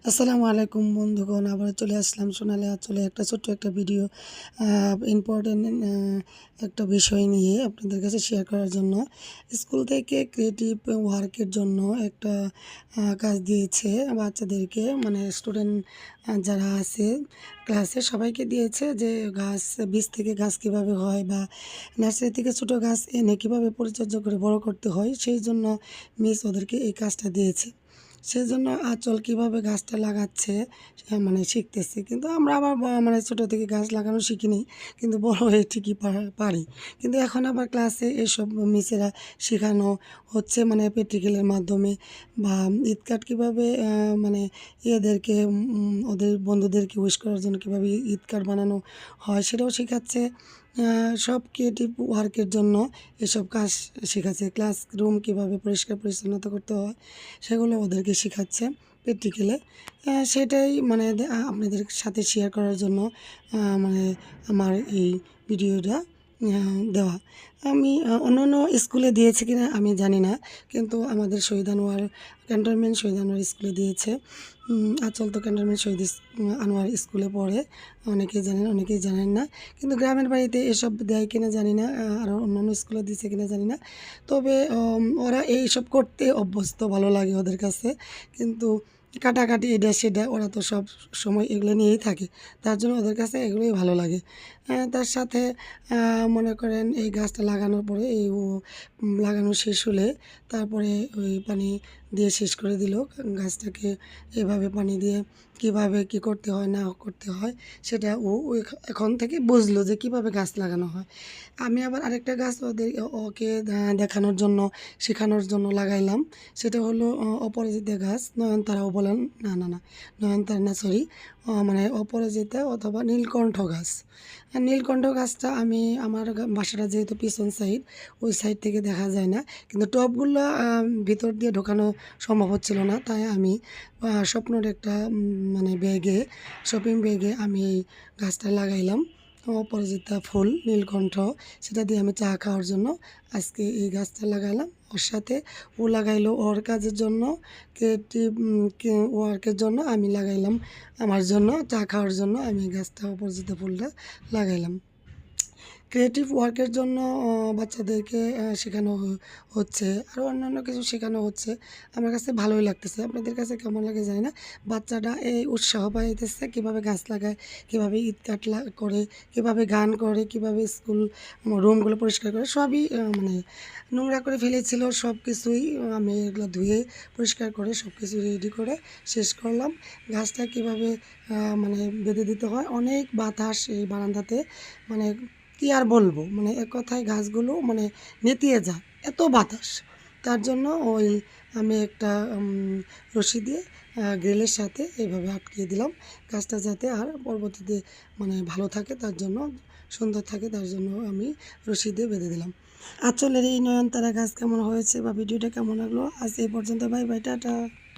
আসসালামু আলাইকুম বন্ধুগণ, আবার চলে আসলাম সোনালি আঁচলে একটা ছোট্ট একটা ভিডিও ইম্পর্টেন্ট একটা বিষয় নিয়ে আপনাদের কাছে শেয়ার করার জন্য। স্কুল থেকে ক্রিয়েটিভ ওয়ার্কের জন্য একটা কাজ দিয়েছে বাচ্চাদেরকে, মানে স্টুডেন্ট যারা আছে ক্লাসে সবাইকে দিয়েছে যে বীজ থেকে গাছ কীভাবে হয় বা নার্সারি থেকে ছোটো গাছ এনে কীভাবে পরিচর্যা করে বড় করতে হয়, সেই জন্য মিস ওদেরকে এই কাজটা দিয়েছে। সেজন্য আঁচল কীভাবে গাছটা লাগাচ্ছে মানে শিখতেছি। কিন্তু আমরা আবার মানে ছোটো থেকে গাছ লাগানো শিখিনি, কিন্তু বড় হয়ে ঠিকই পারি। কিন্তু এখন আবার ক্লাসে এসব মিসেরা শেখানো হচ্ছে, মানে প্র্যাকটিক্যালের মাধ্যমে বা ঈদ কার্ড কীভাবে মানে এদেরকে ওদের বন্ধুদেরকে উইশ করার জন্য কীভাবে ঈদ কার্ড বানানো হয় সেটাও শেখাচ্ছে। সব ক্রিয়েটিভ ওয়ার্কের জন্য এসব কাজ শেখাচ্ছে। ক্লাসরুম কীভাবে পরিষ্কার পরিচ্ছন্নতা করতে হয় সেগুলো ওদেরকে শেখাচ্ছে প্র্যাকটিক্যালে। সেটাই মানে আপনাদের সাথে শেয়ার করার জন্য মানে আমার এই ভিডিওটা দেওয়া। আমি অন্যান্য স্কুলে দিয়েছে কিনা আমি জানি না, কিন্তু আমাদের শহীদ আনোয়ার ক্যান্টনমেন্ট শহীদ আনোয়ার স্কুলে দিয়েছে। আঁচল তো ক্যান্টনমেন্ট শহীদ আনোয়ার স্কুলে পড়ে, অনেকেই জানেন অনেকেই জানেন না। কিন্তু গ্রামের বাড়িতে এসব দেয় কিনা জানি না, আরও অন্যান্য স্কুলে দিচ্ছে কিনা জানি না। তবে ওরা এইসব করতে অভ্যস্ত, ভালো লাগে ওদের কাছে। কিন্তু কাটাকাটি এটা সেটা ওরা তো সব সময় এগুলো নিয়েই থাকে, তার জন্য ওদের কাছে এগুলোই ভালো লাগে। তার সাথে মনে করেন এই গাছটা লাগানোর পরে লাগানো শেষ হলে তারপরে ওই পানি দিয়ে শেষ করে দিল গাছটাকে। এভাবে পানি দিয়ে কীভাবে কী করতে হয় না করতে হয় সেটা এখন থেকে বুঝলো যে কীভাবে গাছ লাগানো হয়। আমি আবার আরেকটা গাছ ওকে দেখানোর জন্য শেখানোর জন্য লাগাইলাম। সেটা হলো অপরাজিতা গাছ, নয়নতারাও বলেন, না না না নয়নতারা না, সরি, মানে অপরাজিতা অথবা নীলকণ্ঠ গাছ। নীলকণ্ঠ গাছটা আমি আমার বাসাটা যেহেতু পিছন সাইড, ওই সাইড থেকে দেখা যায় না, কিন্তু টবগুলো ভিতর দিয়ে ঢোকানো সম্ভব হচ্ছিল না, তাই আমি স্বপ্নের একটা মানে শপিং ব্যাগে আমি এই গাছটা লাগাইলাম। অপরাজিতা ফুল নীলকণ্ঠ, সেটা দিয়ে আমি চা খাওয়ার জন্য আজকে এই গাছটা লাগালাম। ওর সাথে ও লাগাইলো ওর কাজের জন্য, ক্রিয়েটিভ ওয়ার্কের জন্য আমি লাগাইলাম আমার জন্য, চা খাওয়ার জন্য আমি গাছটা অপরাজিতা ফুলটা লাগাইলাম। ক্রিয়েটিভ ওয়ার্কের জন্য বাচ্চাদেরকে শেখানো হচ্ছে, আরও অন্যান্য কিছু শেখানো হচ্ছে। আমার কাছে ভালোই লাগতেছে, আপনাদের কাছে কেমন লাগে জানি না। বাচ্চাটা এই উৎসাহ পাইতেছে কীভাবে গাছ লাগায়, কীভাবে ঈদ কাট করে, কীভাবে গান করে, কীভাবে স্কুল রুমগুলো পরিষ্কার করে। সবই মানে নোংরা করে ফেলেছিল, সব কিছুই আমি এগুলো ধুয়ে পরিষ্কার করে সব কিছু রেডি করে শেষ করলাম। গাছটা কীভাবে মানে বেঁধে দিতে হয়, অনেক বাতাস এই বারান্দাতে, মানে কী আর বলবো, মানে এক কথায় গাছগুলো মানে নেতিয়ে যায়, এত বাতাস। তার জন্য আমি একটা রশি দিয়ে গ্রিলের সাথে এইভাবে আটকিয়ে দিলাম গাছটা, যাতে আর পরবর্তীতে মানে ভালো থাকে, তার জন্য সুন্দর থাকে, তার জন্য আমি রশি দিয়ে বেঁধে দিলাম। আঁচলের এই নয়নতারা গাছ কেমন হয়েছে বা ভিডিওটা কেমন লাগলো, আজ এই পর্যন্ত। Bye bye, tata.